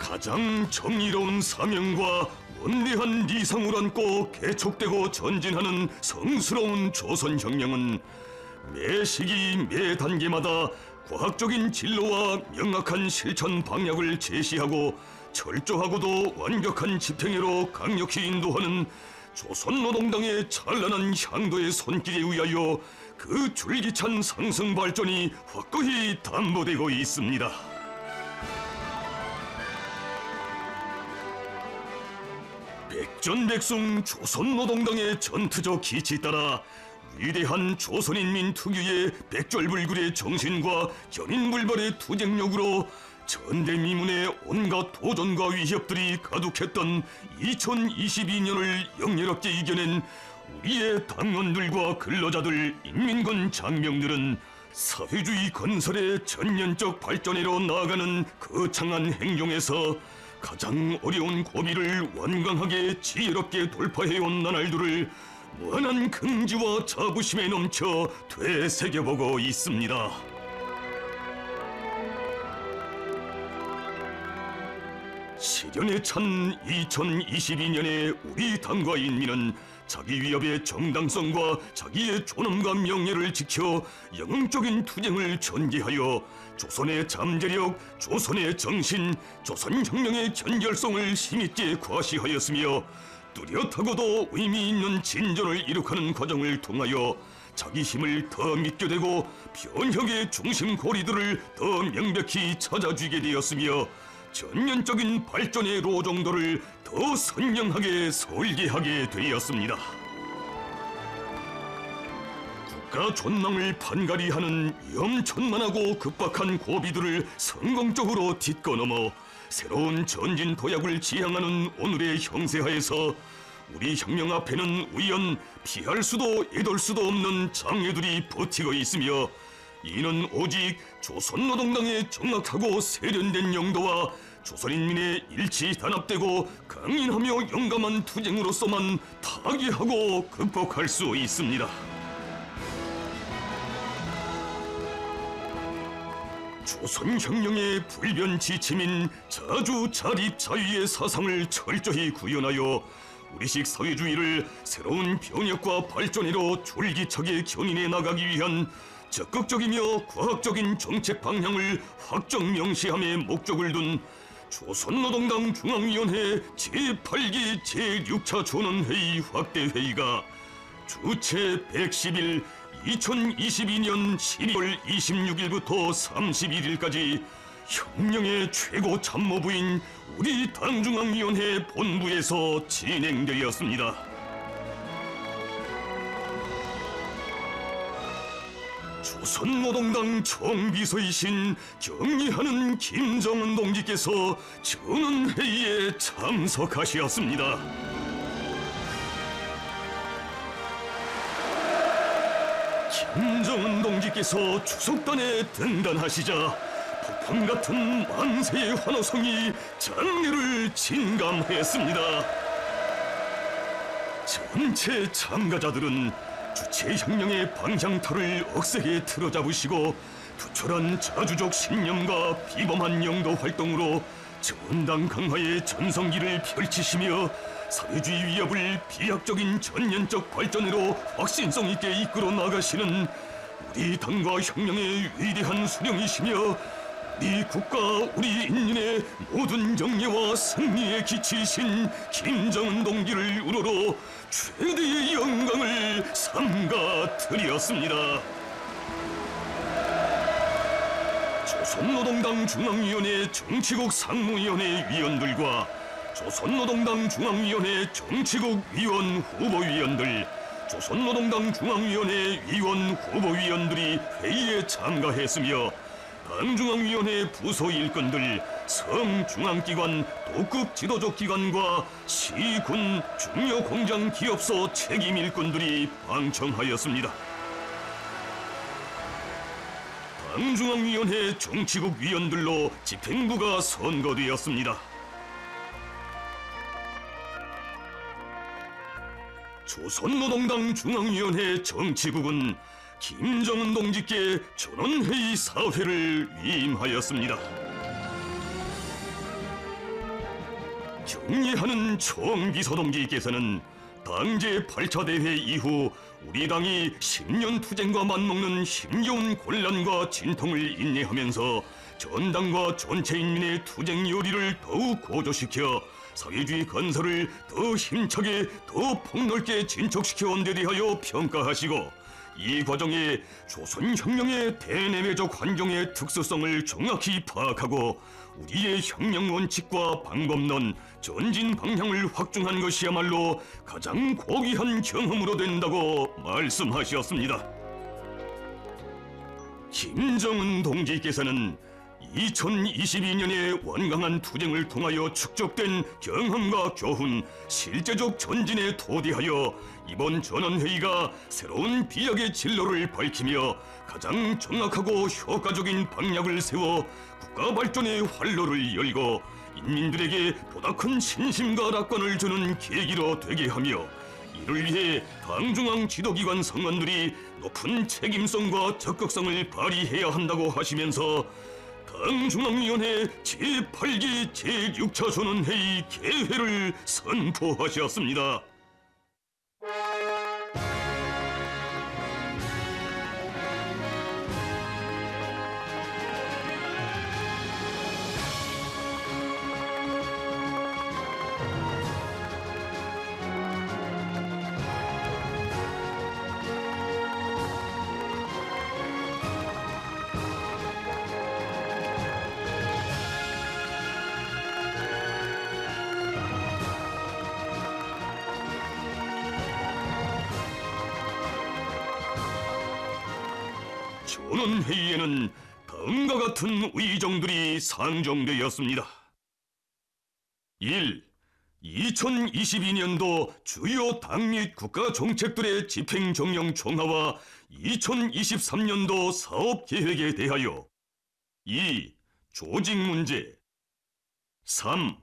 가장 정의로운 사명과 원대한理想을 안고 개척되고 전진하는 성스러운 조선혁명은 매 시기 매 단계마다 과학적인 진로와 명확한 실천 방향을 제시하고 철저하고도 완벽한 집행으로 강력히 인도하는 조선노동당의 찬란한 향도의 손길에 의하여 그 줄기찬 상승 발전이 확고히 담보되고 있습니다. 백전백승 조선노동당의 전투적 기치에 따라 위대한 조선인민 특유의 백절불굴의 정신과 견인불발의 투쟁력으로 전대미문의 온갖 도전과 위협들이 가득했던 2022년을 영예롭게 이겨낸 우리의 당원들과 근로자들, 인민군 장병들은 사회주의 건설의 전면적 발전으로 나아가는 거창한 행정에서 가장 어려운 고비를 완강하게 지혜롭게 돌파해온 나날들을 무한한 긍지와 자부심에 넘쳐 되새겨보고 있습니다. 시련에 찬 2022년에 우리 당과 인민은 자기 위협의 정당성과 자기의 존엄과 명예를 지켜 영웅적인 투쟁을 전개하여 조선의 잠재력, 조선의 정신, 조선혁명의 견결성을 힘있게 과시하였으며 뚜렷하고도 의미 있는 진전을 이룩하는 과정을 통하여 자기 힘을 더 믿게 되고 변혁의 중심 고리들을 더 명백히 찾아쥐게 되었으며 전면적인 발전의 로정도를 더 선명하게 설계하게 되었습니다. 국가 존망을 판가리하는 위험천만하고 급박한 고비들을 성공적으로 딛고넘어 새로운 전진 도약을 지향하는 오늘의 형세하에서 우리 혁명 앞에는 우연 피할 수도 애돌 수도 없는 장애들이 버티고 있으며 이는 오직 조선노동당의 정확하고 세련된 용도와 조선인민의 일치 단합되고 강인하며 용감한 투쟁으로서만 타개하고 극복할 수 있습니다. 조선혁명의 불변지침인 자주자립자유의 사상을 철저히 구현하여 우리식 사회주의를 새로운 변혁과 발전으로 줄기차게 견인해 나가기 위한 적극적이며 과학적인 정책 방향을 확정 명시함에 목적을 둔 조선노동당 중앙위원회 제8기 제6차 전원회의 확대회의가 주최 110일 2022년 12월 26일부터 31일까지 혁명의 최고 참모부인 우리 당중앙위원회 본부에서 진행되었습니다. 조선노동당 총비서이신 경리하는 김정은 동지께서 전원회의에 참석하셨습니다. 김정은 동지께서 추석단에 등단하시자 폭풍 같은 만세의 환호성이 장례를 진감했습니다. 전체 참가자들은 주체혁명의 방향타를 억세게 틀어잡으시고 투철한 자주적 신념과 비범한 영도 활동으로 전당 강화의 전성기를 펼치시며 사회주의 위협을 비약적인 전면적 발전으로 확신성 있게 이끌어 나가시는 우리 당과 혁명의 위대한 수령이시며 우리 국가 우리 인민의 모든 영예와 승리에 기치신 김정은 동지를 우러러 최대의 영광을 삼가 드렸습니다. 조선노동당 중앙위원회 정치국 상무위원회 위원들과 조선노동당 중앙위원회 정치국 위원 후보위원들, 조선노동당 중앙위원회 위원 후보위원들이 회의에 참가했으며 당중앙위원회 부서 일꾼들, 성중앙기관, 도급 지도적 기관과 시, 군, 중요 공장 기업소 책임 일꾼들이 방청하였습니다. 당중앙위원회 정치국 위원들로 집행부가 선거되었습니다. 조선노동당 중앙위원회 정치국은 김정은 동지께 전원회의 사회를 위임하였습니다. 경례하는 총비서동지께서는 당제 8차 대회 이후 우리 당이 10년 투쟁과 맞먹는 힘겨운 곤란과 진통을 인내하면서 전당과 전체 인민의 투쟁 요리를 더욱 고조시켜 사회주의 건설을 더 힘차게 더 폭넓게 진척시켜 온 데 대하여 평가하시고, 이 과정에 조선혁명의 대내외적 환경의 특수성을 정확히 파악하고 우리의 혁명 원칙과 방법론, 전진 방향을 확증한 것이야말로 가장 고귀한 경험으로 된다고 말씀하셨습니다. 김정은 동지께서는 2022년에 완강한 투쟁을 통하여 축적된 경험과 교훈, 실제적 전진에 토대하여 이번 전원회의가 새로운 비약의 진로를 밝히며 가장 정확하고 효과적인 방향을 세워 국가 발전의 활로를 열고 인민들에게 보다 큰 신심과 낙관을 주는 계기로 되게 하며, 이를 위해 당중앙 지도기관 성원들이 높은 책임성과 적극성을 발휘해야 한다고 하시면서 당중앙위원회 제8기 제6차 전원회의 개회를 선포하셨습니다. 전원회의에는 다음과 같은 의정들이 상정되었습니다. 1. 2022년도 주요 당 및 국가 정책들의 집행 정령 총화와 2023년도 사업 계획에 대하여. 2. 조직 문제. 3.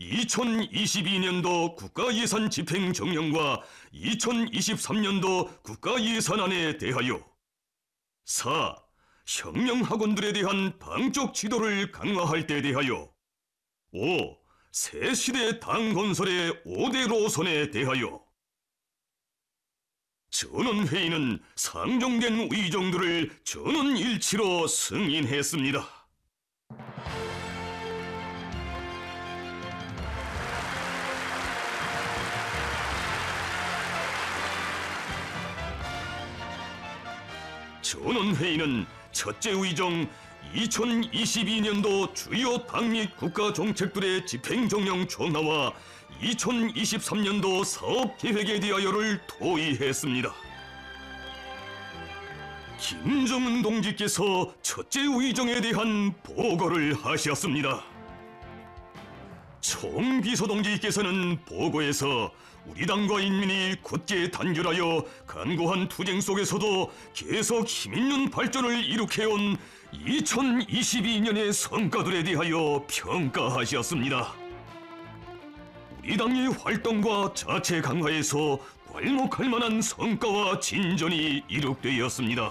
2022년도 국가예산 집행 정령과 2023년도 국가예산안에 대하여. 4. 혁명학원들에 대한 당적 지도를 강화할 데 대하여. 5. 새시대 당 건설의 5대 노선에 대하여. 전원회의는 상정된 의정들을 전원일치로 승인했습니다. 전원회의는 첫째 의정 2022년도 주요 당 및 국가 정책들의 집행정령 총화와 2023년도 사업 계획에 대하여를 토의했습니다. 김정은 동지께서 첫째 의정에 대한 보고를 하셨습니다. 총비서동지께서는 보고에서 우리 당과 인민이 굳게 단결하여 간고한 투쟁 속에서도 계속 힘있는 발전을 이룩해온 2022년의 성과들에 대하여 평가하셨습니다. 우리 당의 활동과 자체 강화에서 괄목할 만한 성과와 진전이 이룩되었습니다.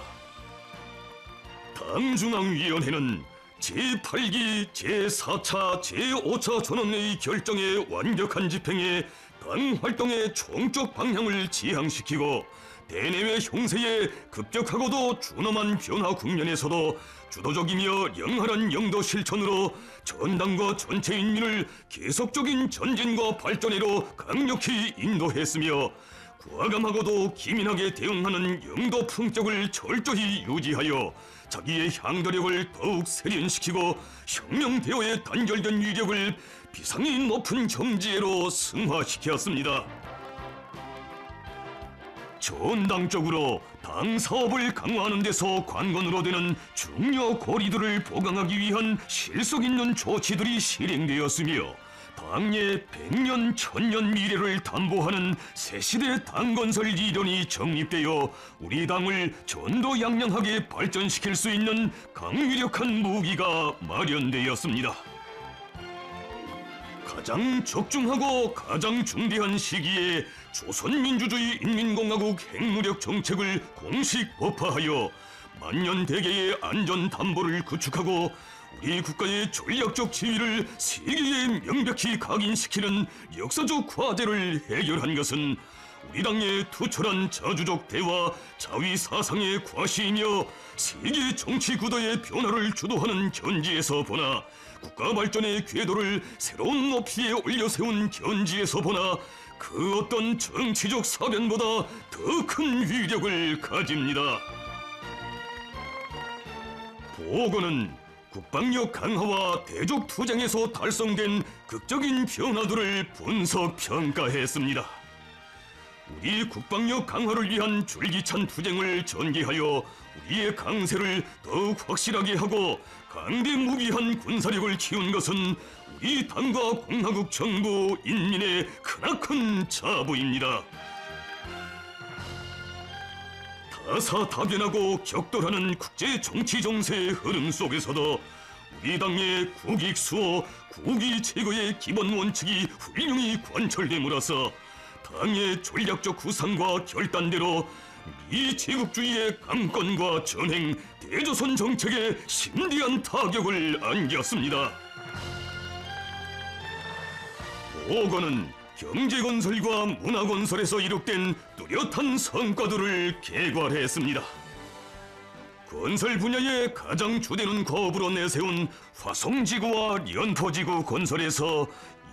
당중앙위원회는 제8기 제4차 제5차 전원회의 결정의 완벽한 집행에 당 활동의 총적 방향을 지향시키고 대내외 형세의 급격하고도 준엄한 변화 국면에서도 주도적이며 영활한 영도 실천으로 전당과 전체 인민을 계속적인 전진과 발전으로 강력히 인도했으며, 과감하고도 기민하게 대응하는 영도 품격을 철저히 유지하여 자기의 향도력을 더욱 세련시키고 혁명 대오의 단결된 위력을 비상이 높은 경지로 승화시켰습니다. 전당적으로 당 사업을 강화하는 데서 관건으로 되는 중요 고리들을 보강하기 위한 실속 있는 조치들이 실행되었으며, 당의 100년, 1000년 미래를 담보하는 새시대 당건설 이론이 정립되어 우리 당을 전도양양하게 발전시킬 수 있는 강위력한 무기가 마련되었습니다. 가장 적중하고 가장 중대한 시기에 조선민주주의 인민공화국 핵무력 정책을 공식 법화하여 만년대계의 안전 담보를 구축하고 우리 국가의 전략적 지위를 세계에 명백히 각인시키는 역사적 과제를 해결한 것은 우리 당의 투철한 자주적 대화, 자위 사상의 과시이며 세계 정치 구도의 변화를 주도하는 견지에서 보나 국가 발전의 궤도를 새로운 높이에 올려 세운 견지에서 보나 그 어떤 정치적 사변보다 더 큰 위력을 가집니다. 보고는 국방력 강화와 대적 투쟁에서 달성된 극적인 변화들을 분석 평가했습니다. 우리 국방력 강화를 위한 줄기찬 투쟁을 전개하여 우리의 강세를 더욱 확실하게 하고 강대 무비한 군사력을 키운 것은 우리 당과 공화국 정부 인민의 크나큰 자부입니다. 다사다변하고 격돌하는 국제 정치 정세의 흐름 속에서도 우리 당의 국익수호, 국위 제거의 기본 원칙이 훌륭히 관철됨으로써 당의 전략적 구상과 결단대로 미 제국주의의 강권과 전행, 대조선 정책에 심대한 타격을 안겼습니다. 보고는 경제건설과 문화건설에서 이룩된 뚜렷한 성과들을 개괄했습니다. 건설 분야의 가장 주되는 과업으로 내세운 화성지구와 연포지구 건설에서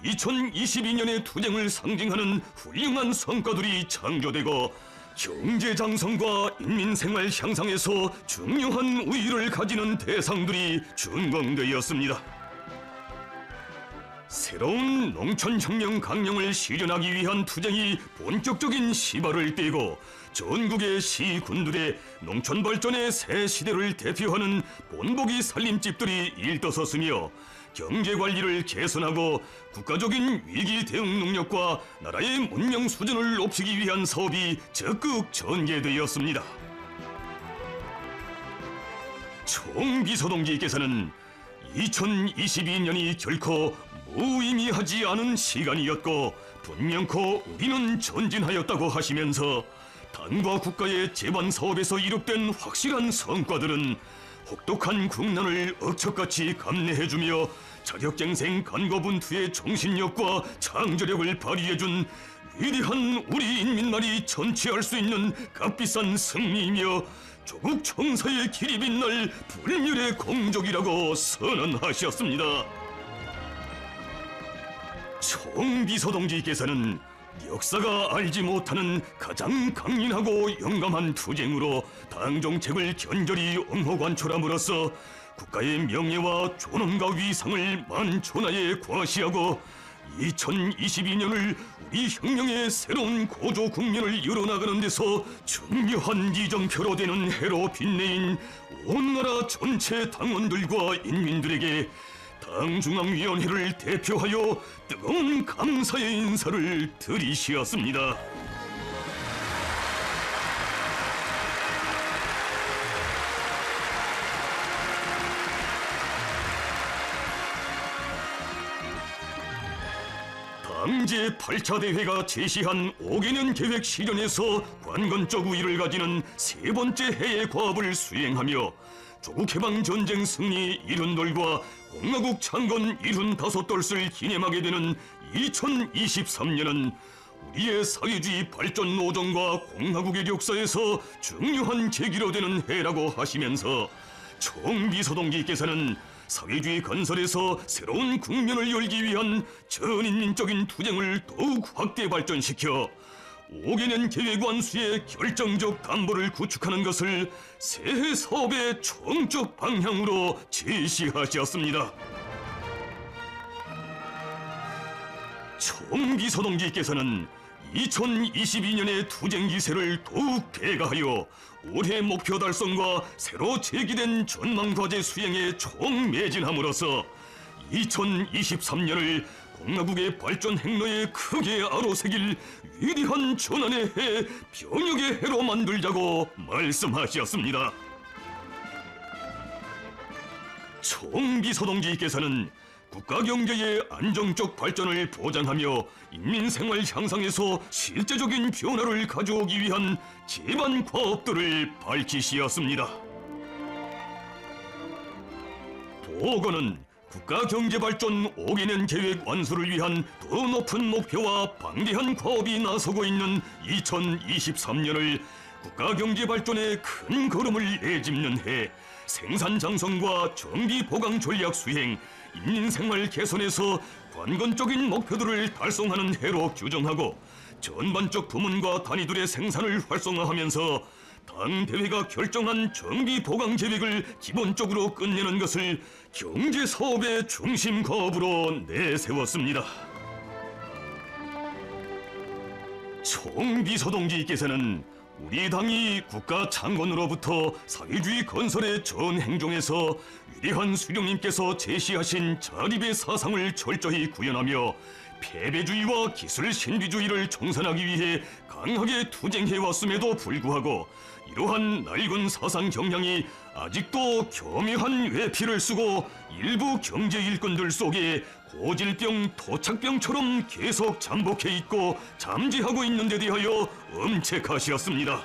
2022년의 투쟁을 상징하는 훌륭한 성과들이 창조되고 경제장성과 인민생활 향상에서 중요한 우위를 가지는 대상들이 준공되었습니다. 새로운 농촌혁명 강령을 실현하기 위한 투쟁이 본격적인 시발을 떼고 전국의 시군들의 농촌 발전의 새 시대를 대표하는 본보기 살림집들이 일떠섰으며 경제관리를 개선하고 국가적인 위기 대응 능력과 나라의 문명 수준을 높이기 위한 사업이 적극 전개되었습니다. 총비서동지께서는 2022년이 결코 무의미하지 않은 시간이었고 분명코 우리는 전진하였다고 하시면서 당과 국가의 재반 사업에서 이룩된 확실한 성과들은 혹독한 국난을 억척같이 감내해주며 자격갱생 간거분투의 정신력과 창조력을 발휘해준 위대한 우리 인민만이 전치할 수 있는 값비싼 승리이며 조국 청사의 길이 빛날 불멸의 공적이라고 선언하셨습니다. 총비서동지께서는 역사가 알지 못하는 가장 강인하고 용감한 투쟁으로 당 정책을 견절히 옹호관철함으로써 국가의 명예와 존엄과 위상을 만천하에 과시하고 2022년을 우리 혁명의 새로운 고조 국면을 열어나가는 데서 중요한 이정표로 되는 해로 빛내인 온 나라 전체 당원들과 인민들에게 당중앙위원회를 대표하여 뜨거운 감사의 인사를 드리시었습니다. 당제 8차 대회가 제시한 5개년 계획 실현에서 관건적 우위를 가지는 세 번째 해의 과업을 수행하며 조국해방전쟁 승리 70돌과 공화국 창건 75돌을 기념하게 되는 2023년은 우리의 사회주의 발전 노정과 공화국의 역사에서 중요한 계기로 되는 해라고 하시면서 총비서동지께서는 사회주의 건설에서 새로운 국면을 열기 위한 전인민적인 투쟁을 더욱 확대 발전시켜 5개년 계획 완수의 결정적 담보를 구축하는 것을 새해 사업의 총적 방향으로 제시하셨습니다. 총비서동지께서는 2022년의 투쟁 기세를 더욱 배가하여 올해 목표 달성과 새로 제기된 전망과제 수행에 총매진함으로써 2023년을 공화국의 발전 행로에 크게 아로새길 위대한 전환의 해, 변혁의 해로 만들자고 말씀하셨습니다. 총비서동지께서는 국가 경제의 안정적 발전을 보장하며 인민 생활 향상에서 실제적인 변화를 가져오기 위한 제반 과업들을 밝히시었습니다. 5호건은 국가경제발전 5개년 계획 완수를 위한 더 높은 목표와 방대한 과업이 나서고 있는 2023년을 국가경제발전의 큰 걸음을 내짚는 해, 생산 장성과 정비 보강 전략 수행, 인민생활 개선에서 관건적인 목표들을 달성하는 해로 규정하고 전반적 부문과 단위들의 생산을 활성화하면서 당 대회가 결정한 정비 보강 계획을 기본적으로 끝내는 것을 경제 사업의 중심 과업으로 내세웠습니다. 총비서동지께서는 우리 당이 국가 창건으로부터 사회주의 건설의 전 행정에서 위대한 수령님께서 제시하신 자립의 사상을 철저히 구현하며 패배주의와 기술 신비주의를 청산하기 위해 강하게 투쟁해왔음에도 불구하고 이러한 낡은 사상 경향이 아직도 교묘한 외피를 쓰고 일부 경제 일꾼들 속에 고질병, 토착병처럼 계속 잠복해 있고 잠재하고 있는 데 대하여 엄책하시었습니다.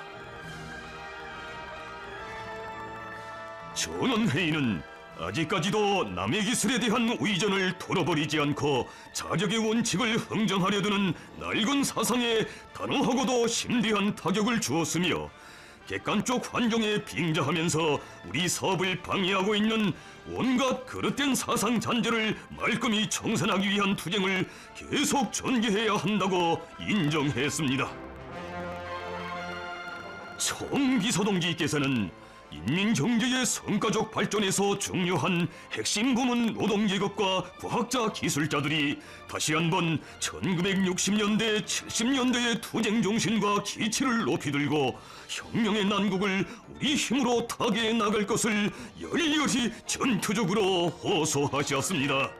전원회의는 아직까지도 남의 기술에 대한 의존을 털어버리지 않고 자격의 원칙을 흥정하려 드는 낡은 사상에 단호하고도 심대한 타격을 주었으며 객관적 환경에 빙자하면서 우리 사업을 방해하고 있는 온갖 그릇된 사상 잔재를 말끔히 청산하기 위한 투쟁을 계속 전개해야 한다고 인정했습니다. 총비서동지께서는 인민경제의 성과적 발전에서 중요한 핵심 부문 노동계급과 과학자 기술자들이 다시 한번 1960년대, 70년대의 투쟁 정신과 기치를 높이 들고 혁명의 난국을 우리 힘으로 타개해 나갈 것을 열렬히 전투적으로 호소하셨습니다.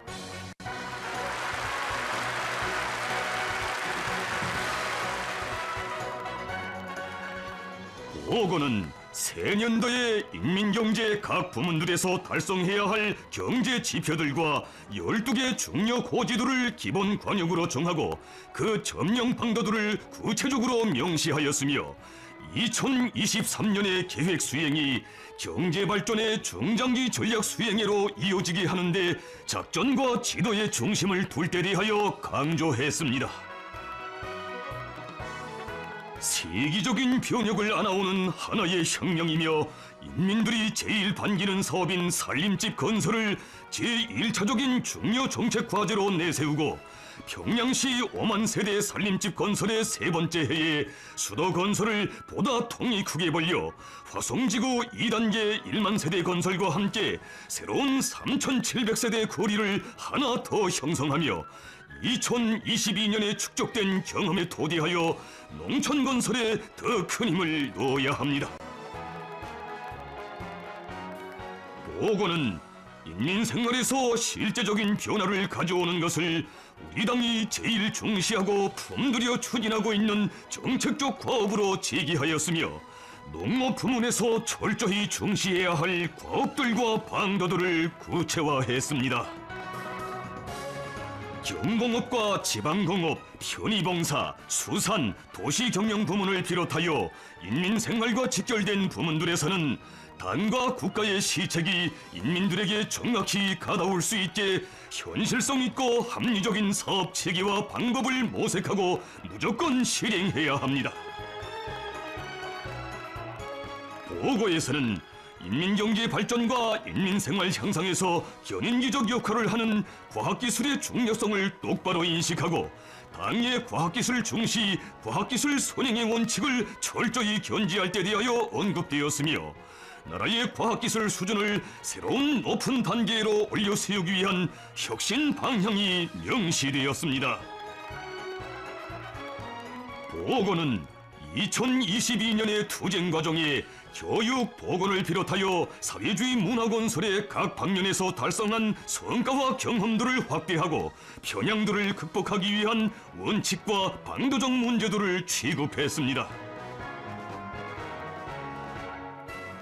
오고는 새년도에 인민경제 각 부문들에서 달성해야 할 경제 지표들과 12개 중요 고지도를 기본 관역으로 정하고 그 점령 방도들을 구체적으로 명시하였으며 2023년의 계획 수행이 경제발전의 중장기 전략 수행회로 이어지게 하는데 작전과 지도의 중심을 둘 때 대하여 강조했습니다. 세계적인 변혁을 안아오는 하나의 혁명이며 인민들이 제일 반기는 사업인 살림집 건설을 제1차적인 중요 정책 과제로 내세우고 평양시 5만 세대 살림집 건설의 세 번째 해에 수도 건설을 보다 통이 크게 벌려 화성지구 2단계 1만 세대 건설과 함께 새로운 3,700세대 거리를 하나 더 형성하며 2022년에 축적된 경험에 토대하여 농촌 건설에 더 큰 힘을 넣어야 합니다. 보고는 인민 생활에서 실제적인 변화를 가져오는 것을 우리 당이 제일 중시하고 품들여 추진하고 있는 정책적 과업으로 제기하였으며 농업 부문에서 철저히 중시해야 할 과업들과 방도들을 구체화했습니다. 경공업과 지방공업, 편의봉사, 수산, 도시경영 부문을 비롯하여 인민생활과 직결된 부문들에서는 당과 국가의 시책이 인민들에게 정확히 가다올 수 있게 현실성 있고 합리적인 사업 체계와 방법을 모색하고 무조건 실행해야 합니다. 보고에서는 인민경제 발전과 인민생활 향상에서 견인기적 역할을 하는 과학기술의 중요성을 똑바로 인식하고 당의 과학기술 중시, 과학기술 선행의 원칙을 철저히 견지할 때 대하여 언급되었으며 나라의 과학기술 수준을 새로운 높은 단계로 올려 세우기 위한 혁신 방향이 명시되었습니다. 보고는 2022년의 투쟁 과정에 교육, 보건을 비롯하여 사회주의 문화 건설의 각 방면에서 달성한 성과와 경험들을 확대하고 편향들을 극복하기 위한 원칙과 방도적 문제들을 취급했습니다.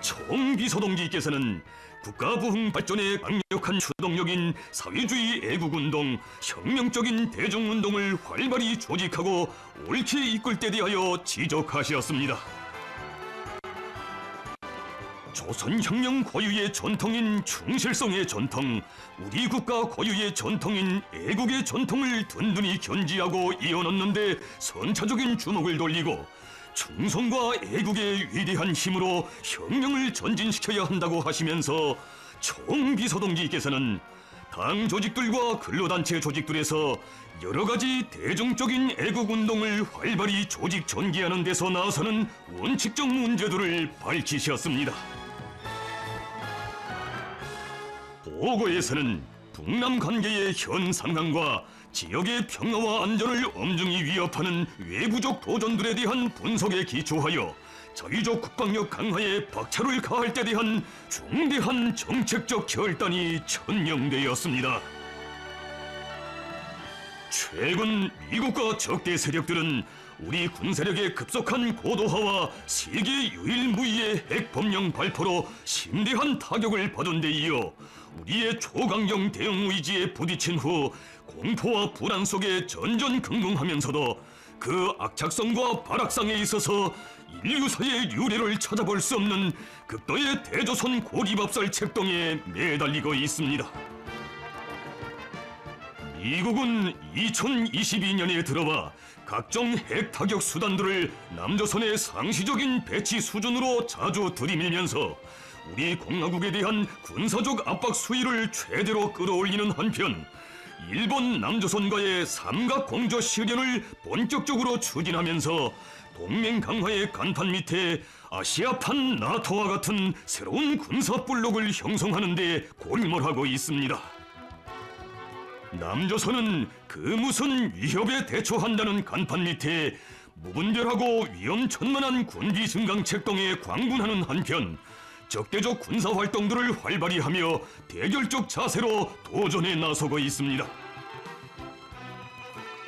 총비서동지께서는 국가부흥 발전의 강력한 추동력인 사회주의 애국운동, 혁명적인 대중운동을 활발히 조직하고 옳게 이끌 때 대하여 지적하셨습니다. 조선혁명 고유의 전통인 충실성의 전통, 우리 국가 고유의 전통인 애국의 전통을 든든히 견지하고 이어놓는데 선차적인 주목을 돌리고 충성과 애국의 위대한 힘으로 혁명을 전진시켜야 한다고 하시면서 총비서동지께서는 당 조직들과 근로단체 조직들에서 여러 가지 대중적인 애국운동을 활발히 조직 전개하는 데서 나서는 원칙적 문제들을 밝히셨습니다. 보고에서는 북남 관계의 현 상황과 지역의 평화와 안전을 엄중히 위협하는 외부적 도전들에 대한 분석에 기초하여 자위적 국방력 강화에 박차를 가할 때 대한 중대한 정책적 결단이 천명되었습니다. 최근 미국과 적대 세력들은 우리 군사력의 급속한 고도화와 세계 유일무이의 핵범령 발포로 심대한 타격을 받은 데 이어 우리의 초강경 대응 의지에 부딪힌 후 공포와 불안 속에 전전긍긍하면서도 그 악착성과 발악상에 있어서 인류사의 유래를 찾아볼 수 없는 극도의 대조선 고리밥살 책동에 매달리고 있습니다. 미국은 2022년에 들어와 각종 핵타격 수단들을 남조선의 상시적인 배치 수준으로 자주 들이밀면서 우리 공화국에 대한 군사적 압박 수위를 최대로 끌어올리는 한편 일본 남조선과의 삼각공조 실현을 본격적으로 추진하면서 동맹 강화의 간판 밑에 아시아판 나토와 같은 새로운 군사 블록을 형성하는 데 골몰하고 있습니다. 남조선은 그 무슨 위협에 대처한다는 간판 밑에 무분별하고 위험천만한 군비 증강 책동에 광분하는 한편 적대적 군사 활동들을 활발히 하며 대결적 자세로 도전에 나서고 있습니다.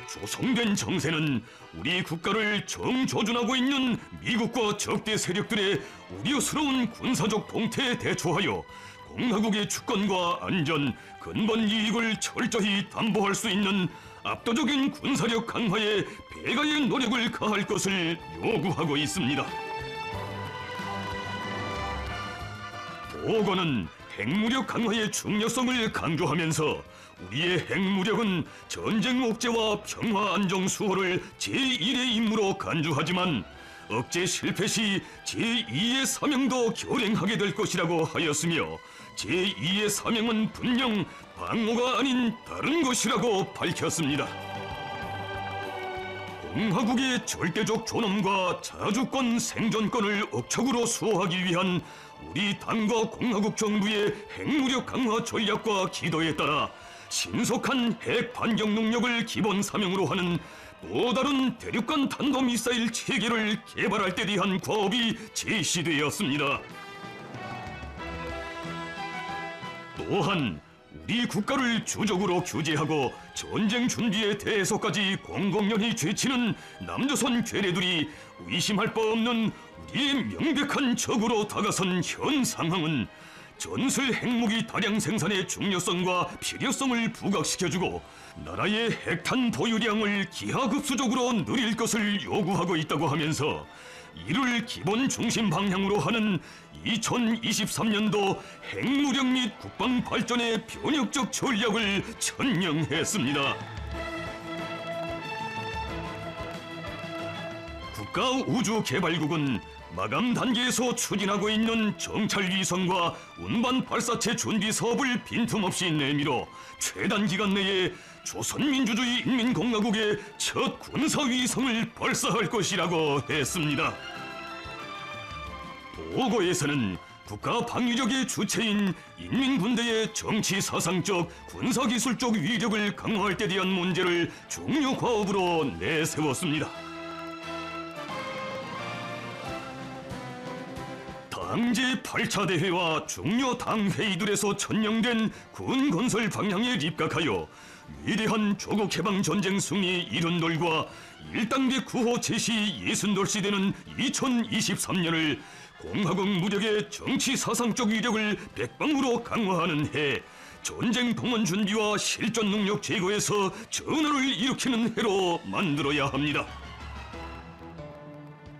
조성된 정세는 우리 국가를 정조준하고 있는 미국과 적대 세력들의 우려스러운 군사적 동태에 대처하여 공화국의 주권과 안전, 근본 이익을 철저히 담보할 수 있는 압도적인 군사력 강화에 배가의 노력을 가할 것을 요구하고 있습니다. 보고는 핵무력 강화의 중요성을 강조하면서 우리의 핵무력은 전쟁 억제와 평화 안정 수호를 제1의 임무로 간주하지만 억제 실패 시 제2의 사명도 결행하게 될 것이라고 하였으며 제2의 사명은 분명 방어가 아닌 다른 것이라고 밝혔습니다. 공화국의 절대적 존엄과 자주권 생존권을 억척으로 수호하기 위한 우리 당과 공화국 정부의 핵무력 강화 전략과 기도에 따라 신속한 핵 반격 능력을 기본 사명으로 하는 또 다른 대륙간 탄도미사일 체계를 개발할 때 대한 과업이 제시되었습니다. 또한 우리 국가를 주적으로 규제하고 전쟁 준비에 대해서까지 공공연히 죄치는 남조선 괴뢰들이 의심할 바 없는 우리의 명백한 적으로 다가선 현 상황은 전술 핵무기 다량 생산의 중요성과 필요성을 부각시켜주고 나라의 핵탄 보유량을 기하급수적으로 늘릴 것을 요구하고 있다고 하면서 이를 기본 중심 방향으로 하는 2023년도 핵무력 및 국방 발전의 변혁적 전략을 천명했습니다. 국가우주개발국은 마감 단계에서 추진하고 있는 정찰 위성과 운반 발사체 준비 사업을 빈틈없이 내밀어 최단 기간 내에 조선민주주의 인민공화국의 첫 군사 위성을 발사할 것이라고 했습니다. 보고에서는 국가 방위력의 주체인 인민군대의 정치 사상적, 군사기술적 위력을 강화할 때 대한 문제를 중요 과업으로 내세웠습니다. 당제 8차 대회와 중요 당회의들에서 천명된 군 건설 방향에 입각하여 위대한 조국 해방 전쟁 승리 이룬돌과 1단계 구호 제시 60돌 되는 2023년을 공화국 무력의 정치 사상적 위력을 백방으로 강화하는 해, 전쟁 동원 준비와 실전 능력 제고에서 전환을 일으키는 해로 만들어야 합니다.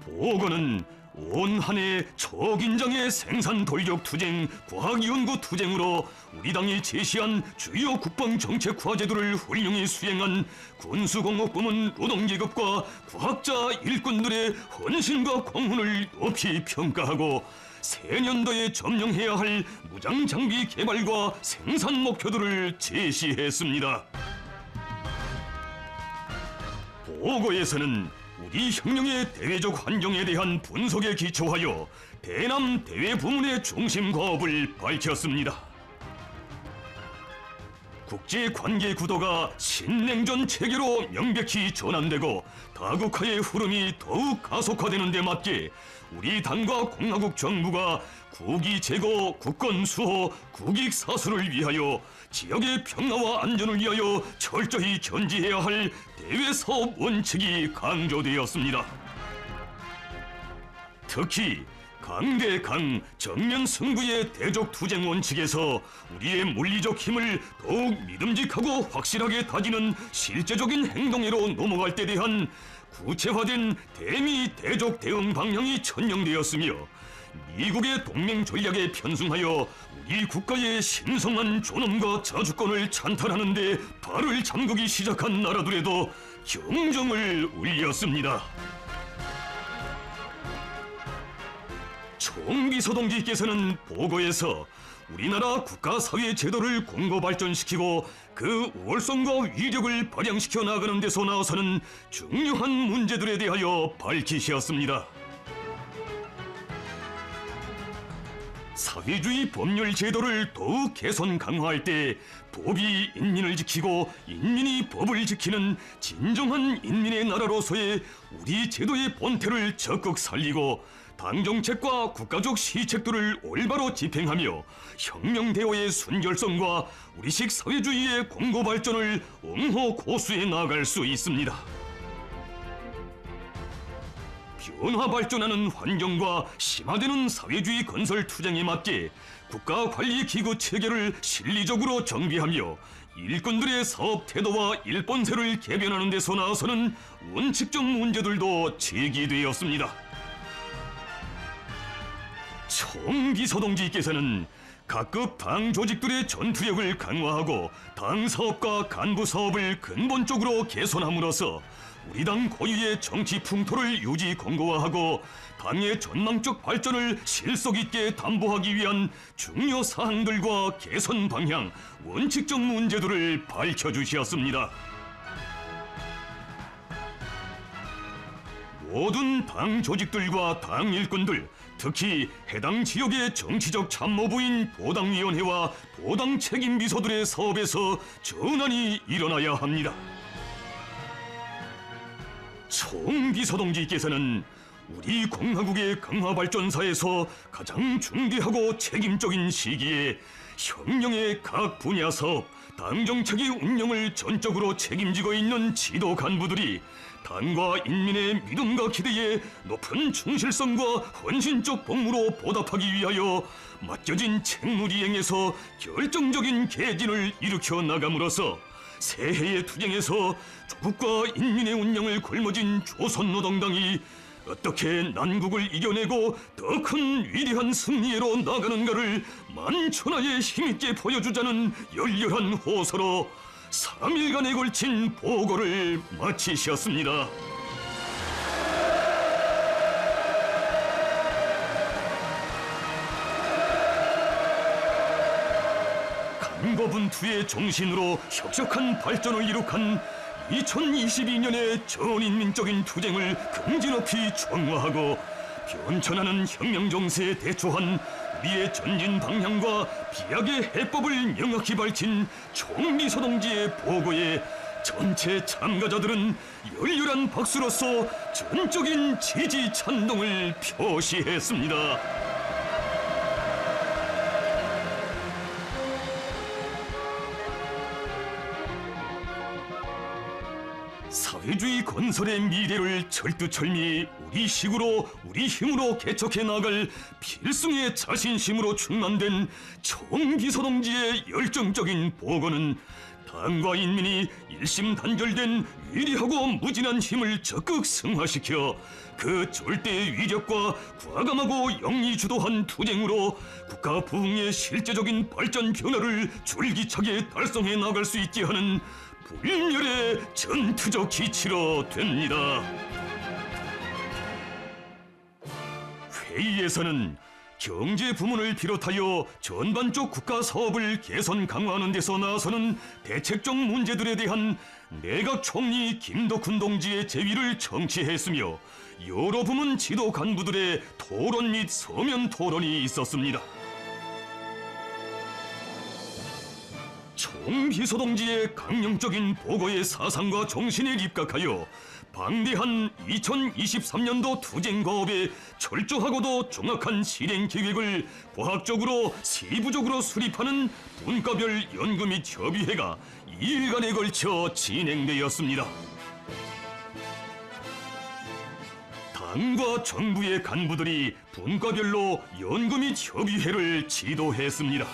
보고는 온 한 해 초긴장의 생산 돌격 투쟁, 과학 연구 투쟁으로 우리 당이 제시한 주요 국방 정책 과제들을 훌륭히 수행한 군수공업부문 노동계급과 과학자 일꾼들의 헌신과 공헌을 높이 평가하고 새년도에 점령해야 할 무장 장비 개발과 생산 목표들을 제시했습니다. 보고에서는 우리 혁명의 대외적 환경에 대한 분석에 기초하여 대남 대외 부문의 중심 과업을 밝혔습니다. 국제 관계 구도가 신냉전 체계로 명백히 전환되고 다국화의 흐름이 더욱 가속화되는 데 맞게 우리 당과 공화국 정부가 국위 제거, 국권 수호, 국익 사수를 위하여 지역의 평화와 안전을 위하여 철저히 견지해야 할 대외 사업 원칙이 강조되었습니다. 특히 강대강 정면 승부의 대적 투쟁 원칙에서 우리의 물리적 힘을 더욱 믿음직하고 확실하게 다지는 실제적인 행동으로 넘어갈 때 대한 구체화된 대미 대적 대응 방향이 천명되었으며 미국의 동맹 전략에 편승하여 우리 국가의 신성한 존엄과 자주권을 찬탈하는 데 발을 잠그기 시작한 나라들에도 경정을 울렸습니다. 총비서동지께서는 보고에서 우리나라 국가사회 제도를 공고 발전시키고 그 우월성과 위력을 발扬시켜 나가는 데서 나아서는 중요한 문제들에 대하여 밝히셨습니다. 사회주의 법률 제도를 더욱 개선 강화할 때 법이 인민을 지키고 인민이 법을 지키는 진정한 인민의 나라로서의 우리 제도의 본태를 적극 살리고 당정책과 국가적 시책들을 올바로 집행하며 혁명대오의 순결성과 우리식 사회주의의 공고 발전을 옹호 고수해 나갈 수 있습니다. 변화 발전하는 환경과 심화되는 사회주의 건설 투쟁에 맞게 국가관리기구 체계를 실리적으로 정비하며 일꾼들의 사업 태도와 일본세를 개변하는 데서 나아서는 원칙적 문제들도 제기되었습니다. 총비서동지께서는 각급 당 조직들의 전투력을 강화하고 당 사업과 간부 사업을 근본적으로 개선함으로써 우리 당 고유의 정치 풍토를 유지 공고화하고 당의 전망적 발전을 실속 있게 담보하기 위한 중요 사항들과 개선 방향, 원칙적 문제들을 밝혀주셨습니다. 모든 당 조직들과 당 일꾼들, 특히 해당 지역의 정치적 참모부인 보당위원회와 보당 책임비서들의 사업에서 전환이 일어나야 합니다. 총비서동지께서는 우리 공화국의 강화발전사에서 가장 중대하고 책임적인 시기에 혁명의 각 분야 사업, 당정책의 운영을 전적으로 책임지고 있는 지도 간부들이 당과 인민의 믿음과 기대에 높은 충실성과 헌신적 복무로 보답하기 위하여 맡겨진 책무이행에서 결정적인 개진을 일으켜 나감으로써 새해의 투쟁에서 조국과 인민의 운명을 걸머쥔 조선노동당이 어떻게 난국을 이겨내고 더 큰 위대한 승리로 나가는가를 만천하에 힘있게 보여주자는 열렬한 호소로 3일간에 걸친 보고를 마치셨습니다. 강거분투의 정신으로 혁혁한 발전을 이룩한 2022년의 전인민적인 투쟁을 긍지 높이 총화하고 변천하는 혁명 정세에 대처한 우리의 전진 방향과 비약의 해법을 명확히 밝힌 총비서동지의 보고에 전체 참가자들은 열렬한 박수로서 전적인 지지 찬동을 표시했습니다. 사회주의 건설의 미래를 철두철미 우리 식으로 우리 힘으로 개척해 나갈 필승의 자신심으로 충만된 총비서동지의 열정적인 보고는 당과 인민이 일심단결된 위대하고 무진한 힘을 적극 승화시켜 그 절대의 위력과 과감하고 영리주도한 투쟁으로 국가 부흥의 실제적인 발전 변화를 줄기차게 달성해 나갈 수 있게 하는 불멸의 전투적 기치로 됩니다. 회의에서는 경제 부문을 비롯하여 전반적 국가 사업을 개선 강화하는 데서 나서는 대책적 문제들에 대한 내각 총리 김덕훈 동지의 제위를 청취했으며 여러 부문 지도 간부들의 토론 및 서면 토론이 있었습니다. 총비서동지의 강령적인 보고의 사상과 정신에 입각하여 방대한 2023년도 투쟁과업의 철저하고도 정확한 실행 계획을 과학적으로 세부적으로 수립하는 분과별 연구 및 협의회가 2일간에 걸쳐 진행되었습니다. 당과 정부의 간부들이 분과별로 연구 및 협의회를 지도했습니다.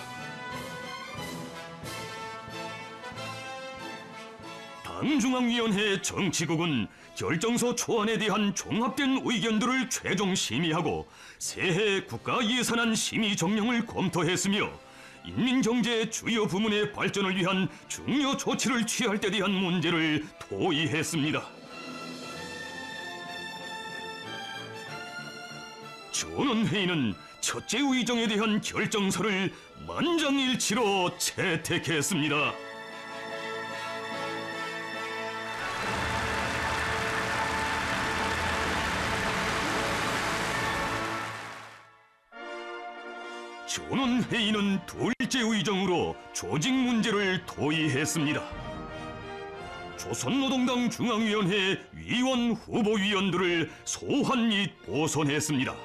당중앙위원회 정치국은 결정서 초안에 대한 종합된 의견들을 최종 심의하고 새해 국가예산안 심의 정령을 검토했으며 인민경제 주요 부문의 발전을 위한 중요 조치를 취할 때 대한 문제를 토의했습니다. 전원회의는 첫째 의정에 대한 결정서를 만장일치로 채택했습니다. 전원회의는 둘째 의정으로 조직 문제를 토의했습니다. 조선노동당 중앙위원회 위원 후보위원들을 소환 및 보선했습니다.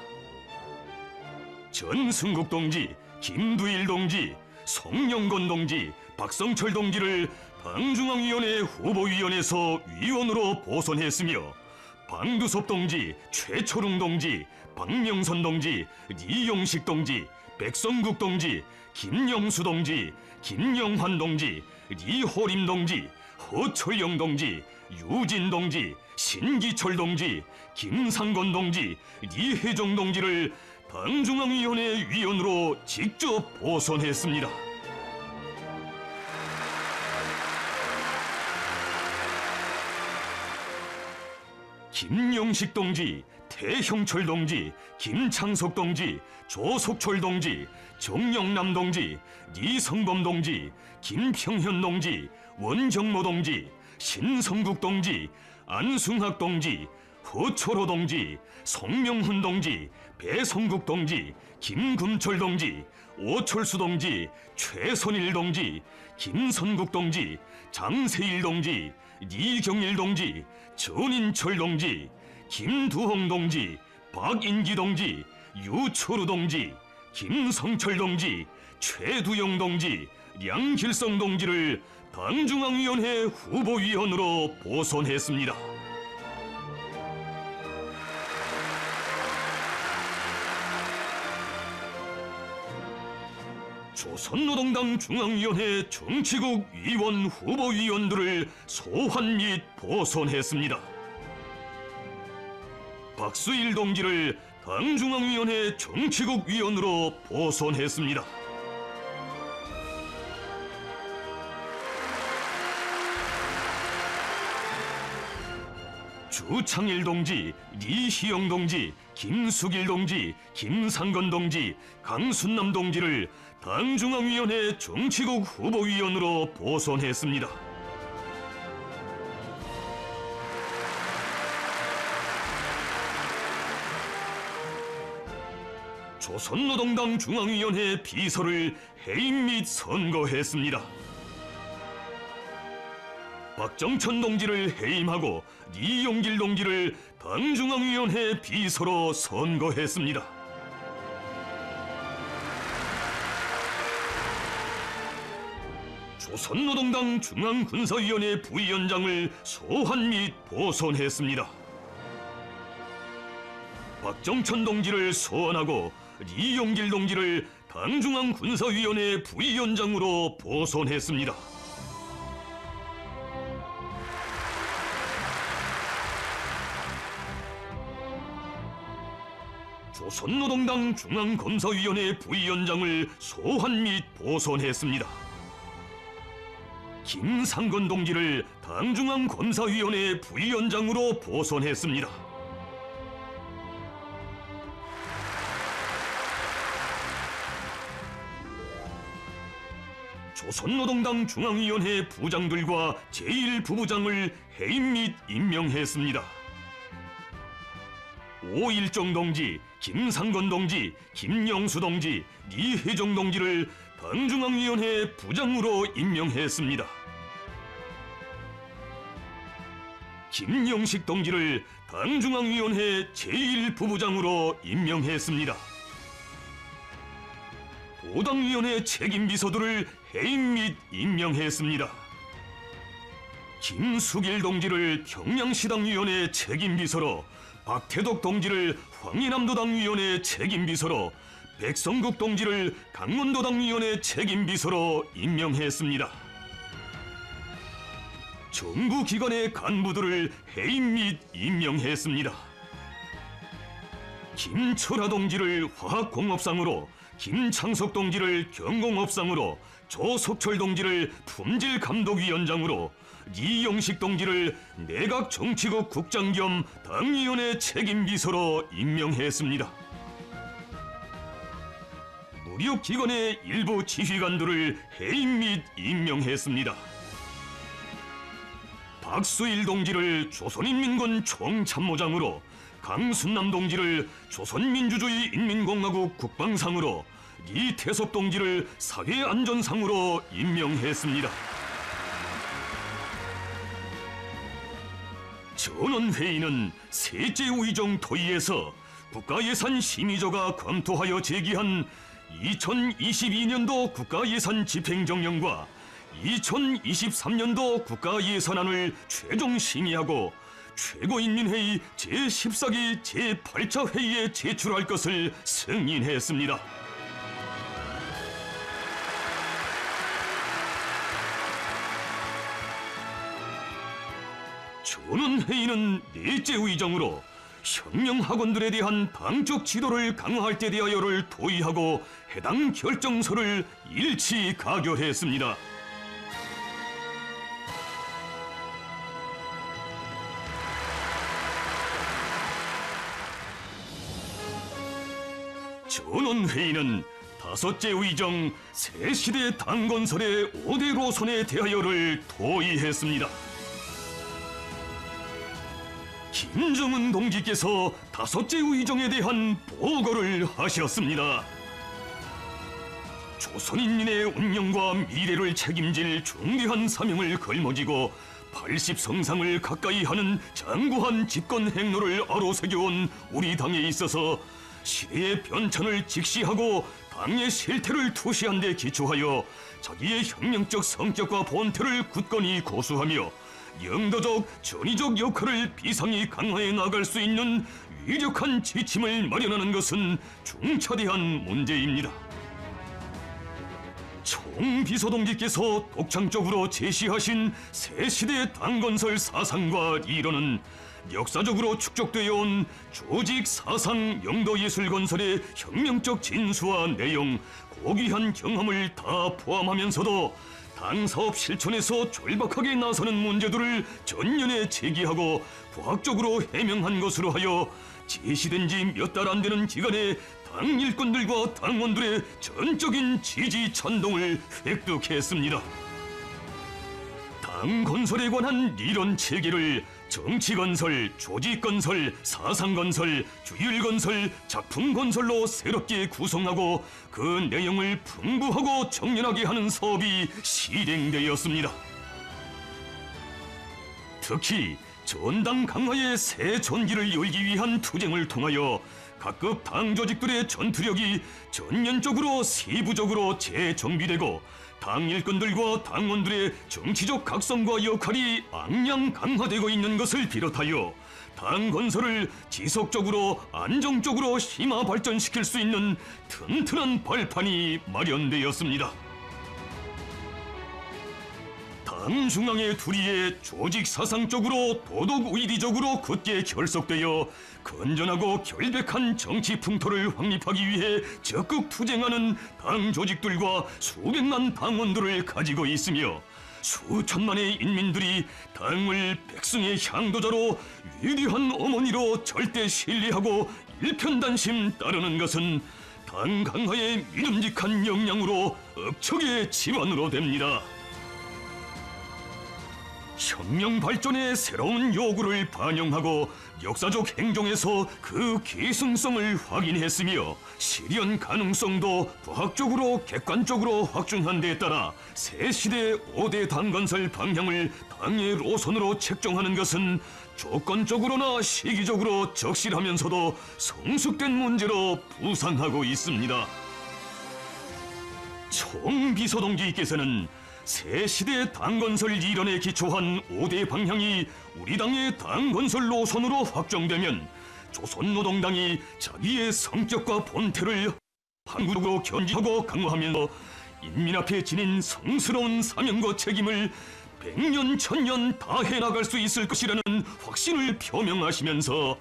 전승국 동지, 김두일 동지, 성영건 동지, 박성철 동지를 당중앙위원회 후보위원회에서 위원으로 보선했으며 방두섭 동지, 최초롱 동지, 박명선 동지, 이용식 동지, 백성국 동지, 김영수 동지, 김영환 동지, 리호림 동지, 허철영 동지, 유진 동지, 신기철 동지, 김상건 동지, 리혜정 동지를 당중앙위원회 위원으로 직접 보선했습니다. 김영식 동지, 태형철 동지, 김창석 동지, 조석철 동지, 정영남 동지, 이성범 동지, 김평현 동지, 원정모 동지, 신성국 동지, 안승학 동지, 허철호 동지, 송명훈 동지, 배성국 동지, 김금철 동지, 오철수 동지, 최선일 동지, 김선국 동지, 장세일 동지, 이경일 동지, 전인철 동지, 김두홍 동지, 박인기 동지, 유초루 동지, 김성철 동지, 최두영 동지, 양길성 동지를 당중앙위원회 후보위원으로 보선했습니다. 조선노동당 중앙위원회 정치국 위원 후보위원들을 소환 및 보선했습니다. 박수일 동지를 당중앙위원회 정치국 위원으로 보선했습니다. 주창일 동지, 이희영 동지, 김숙일 동지, 김상건 동지, 강순남 동지를 당중앙위원회 정치국 후보위원으로 보선했습니다. 조선노동당 중앙위원회 비서를 해임 및 선거했습니다. 박정천 동지를 해임하고 이용길 동지를 당중앙위원회 비서로 선거했습니다. 조선노동당 중앙군사위원회 부위원장을 소환 및 보선했습니다. 박정천 동지를 소환하고 이용길 동지를 당중앙군사위원회 부위원장으로 보선했습니다. 조선노동당 중앙검사위원회 부위원장을 소환 및 보선했습니다. 김상건 동지를 당중앙검사위원회 부위원장으로 보선했습니다. 조선노동당 중앙위원회 부장들과 제1부부장을 해임 및 임명했습니다. 오일정 동지, 김상건 동지, 김영수 동지, 이혜정 동지를 당중앙위원회 부장으로 임명했습니다. 김영식 동지를 당중앙위원회 제1부부장으로 임명했습니다. 도당위원회 책임비서들을 해임 및 임명했습니다. 김수길 동지를 평양시당위원회 책임비서로, 박태덕 동지를 황해남도당위원회 책임비서로, 백성국 동지를 강원도당위원회 책임비서로 임명했습니다. 정부기관의 간부들을 해임 및 임명했습니다. 김철하 동지를 화학공업상으로, 김창석 동지를 경공업상으로, 조석철 동지를 품질감독위원장으로, 이영식 동지를 내각정치국 국장 겸 당위원회 책임비서로 임명했습니다. 무력기관의 일부 지휘관들을 해임 및 임명했습니다. 박수일 동지를 조선인민군 총참모장으로, 강순남 동지를 조선민주주의 인민공화국 국방상으로, 이태섭 동지를 사회안전상으로 임명했습니다. 전원회의는 셋째 의정 토의에서 국가예산 심의조가 검토하여 제기한 2022년도 국가예산 집행정령과 2023년도 국가예산안을 최종 심의하고 최고인민회의 제14기 제8차 회의에 제출할 것을 승인했습니다. 전원회의는 넷째 의정으로 혁명학원들에 대한 당적 지도를 강화할 때 대하여를 토의하고 해당 결정서를 일치 가결했습니다. 전원회의는 다섯째 의정 새시대 당건설의 5대 노선에 대하여를 토의했습니다. 김정은 동지께서 다섯째 의정에 대한 보고를 하셨습니다. 조선인민의 운명과 미래를 책임질 중대한 사명을 걸머쥐고 80성상을 가까이 하는 장구한 집권 행로를 아로새겨온 우리 당에 있어서 시대의 변천을 직시하고 당의 실태를 투시한 데 기초하여 자기의 혁명적 성격과 본태를 굳건히 고수하며 영도적, 전위적 역할을 비상히 강화해 나갈 수 있는 위력한 지침을 마련하는 것은 중차대한 문제입니다. 총비서동지께서 독창적으로 제시하신 새시대 당건설 사상과 이론은 역사적으로 축적되어 온 조직 사상 영도예술 건설의 혁명적 진수와 내용, 고귀한 경험을 다 포함하면서도 당 사업 실천에서 절박하게 나서는 문제들을 전면에 제기하고 과학적으로 해명한 것으로 하여 제시된 지 몇 달 안 되는 기간에 당 일꾼들과 당원들의 전적인 지지 찬동을 획득했습니다. 당 건설에 관한 이론 체계를 정치건설, 조직건설, 사상건설, 주율건설, 작품건설로 새롭게 구성하고 그 내용을 풍부하고 정연하게 하는 사업이 실행되었습니다. 특히 전당 강화의 새 전기를 열기 위한 투쟁을 통하여 각급 당 조직들의 전투력이 전면적으로 세부적으로 재정비되고 당 일꾼들과 당원들의 정치적 각성과 역할이 악량 강화되고 있는 것을 비롯하여 당 건설을 지속적으로 안정적으로 심화 발전시킬 수 있는 튼튼한 발판이 마련되었습니다. 당 중앙의 투리에 조직 사상적으로 도덕 의리적으로 굳게 결속되어 건전하고 결백한 정치 풍토를 확립하기 위해 적극 투쟁하는 당 조직들과 수백만 당원들을 가지고 있으며 수천만의 인민들이 당을 백성의 향도자로 위대한 어머니로 절대 신뢰하고 일편단심 따르는 것은 당 강화의 믿음직한 역량으로 업적의 지원으로 됩니다. 혁명 발전의 새로운 요구를 반영하고 역사적 행정에서 그 계승성을 확인했으며 실현 가능성도 과학적으로 객관적으로 확증한 데에 따라 새 시대 5대 당 건설 방향을 당의 로선으로 책정하는 것은 조건적으로나 시기적으로 적실하면서도 성숙된 문제로 부상하고 있습니다. 총비서동지께서는 새 시대 당건설 이론에 기초한 5대 방향이 우리 당의 당건설 노선으로 확정되면 조선노동당이 자기의 성격과 본태를 항구적으로 견지하고 강화하면서 인민 앞에 지닌 성스러운 사명과 책임을 100년, 1000년 다해 나갈 수 있을 것이라는 확신을 표명하시면서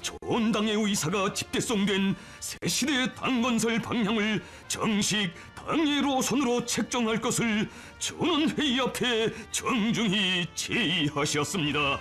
전당의 의사가 집대성된 새시대 당건설 방향을 정식 당의 로선으로 책정할 것을 전원회의 앞에 정중히 제의하셨습니다.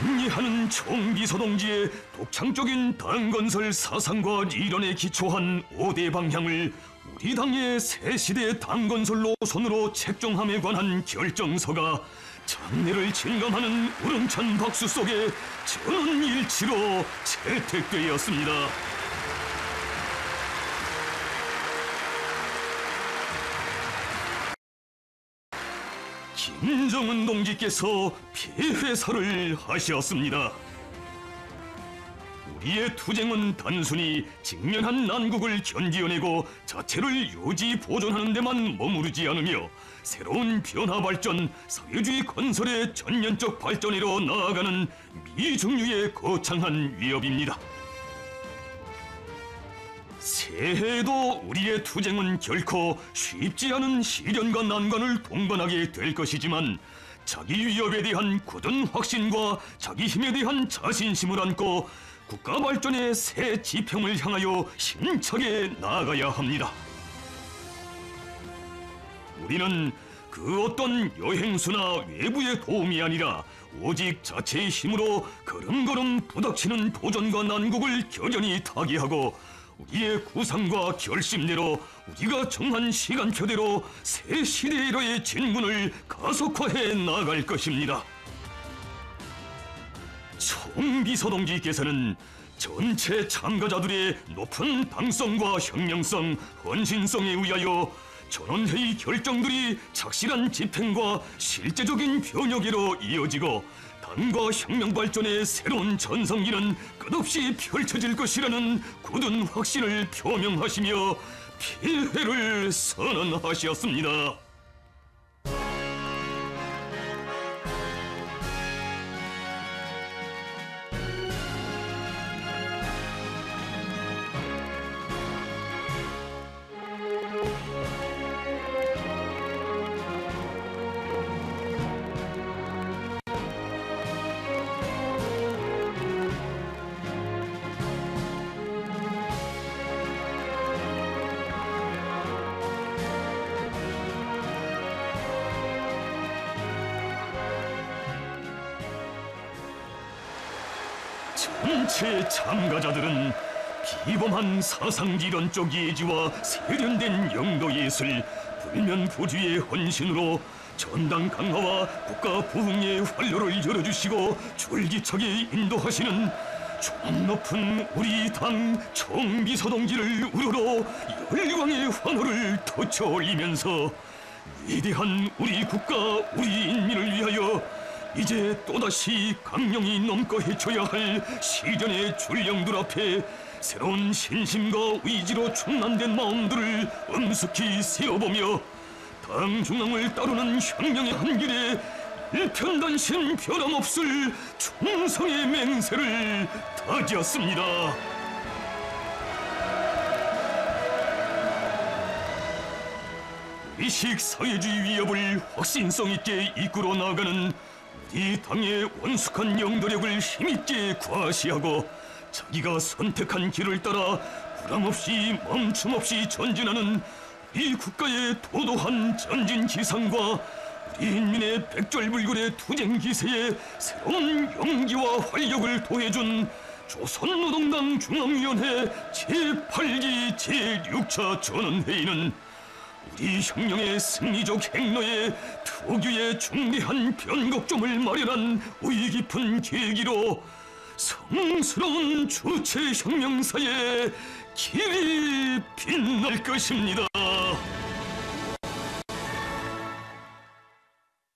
경리하는 총비서동지의 독창적인 당건설 사상과 이론에 기초한 5대 방향을 우리 당의 새시대 당건설 노선으로 책정함에 관한 결정서가 장례를 진감하는 우렁찬 박수 속에 전원일치로 채택되었습니다. 김정은 동지께서 폐회사를 하셨습니다. 우리의 투쟁은 단순히 직면한 난국을 견디어내고 자체를 유지 보존하는 데만 머무르지 않으며 새로운 변화 발전, 사회주의 건설의 전면적 발전으로 나아가는 미중류의 거창한 위협입니다. 새해에도 우리의 투쟁은 결코 쉽지 않은 시련과 난관을 동반하게 될 것이지만 자기 위협에 대한 굳은 확신과 자기 힘에 대한 자신심을 안고 국가 발전의 새 지평을 향하여 힘차게 나아가야 합니다. 우리는 그 어떤 여행수나 외부의 도움이 아니라 오직 자체의 힘으로 걸음걸음 부닥치는 도전과 난국을 결연히 타개하고 우리의 구상과 결심대로 우리가 정한 시간표대로 새 시대로의 진군을 가속화해 나갈 것입니다. 총비서동지께서는 전체 참가자들의 높은 당성과 혁명성, 헌신성에 의하여 전원회의 결정들이 착실한 집행과 실제적인 변혁으로 이어지고 당과 혁명 발전의 새로운 전성기는 끝없이 펼쳐질 것이라는 굳은 확신을 표명하시며 필회를 선언하셨습니다. 전체 참가자들은 비범한 사상지론적 예지와 세련된 영도예술, 불면부주의 헌신으로 전당 강화와 국가 부흥의 활로를 열어주시고 줄기차게 인도하시는 좀 높은 우리 당 총비서동지를 우러러 열광의 환호를 터쳐 올리면서 위대한 우리 국가, 우리 인민을 위하여 이제 또다시 강령이 넘고 헤쳐야 할 시련의 줄령들 앞에 새로운 신심과 의지로 충만된 마음들을 엄숙히 세워보며 당 중앙을 따르는 혁명의 한길에 일편단심 변함없을 충성의 맹세를 다지었습니다. 미식 사회주의 위협을 확신성 있게 이끌어 나가는 우리 당의 원숙한 영도력을 힘있게 과시하고 자기가 선택한 길을 따라 부담없이 멈춤없이 전진하는 우리 국가의 도도한 전진 기상과 우리 인민의 백절불굴의 투쟁 기세에 새로운 용기와 활력을 더해준 조선노동당 중앙위원회 제8기 제6차 전원회의는 우리 혁명의 승리적 행로에 특유의 중대한 변곡점을 마련한 의의 깊은 계기로 성스러운 주체 혁명사에 길이 빛날 것입니다.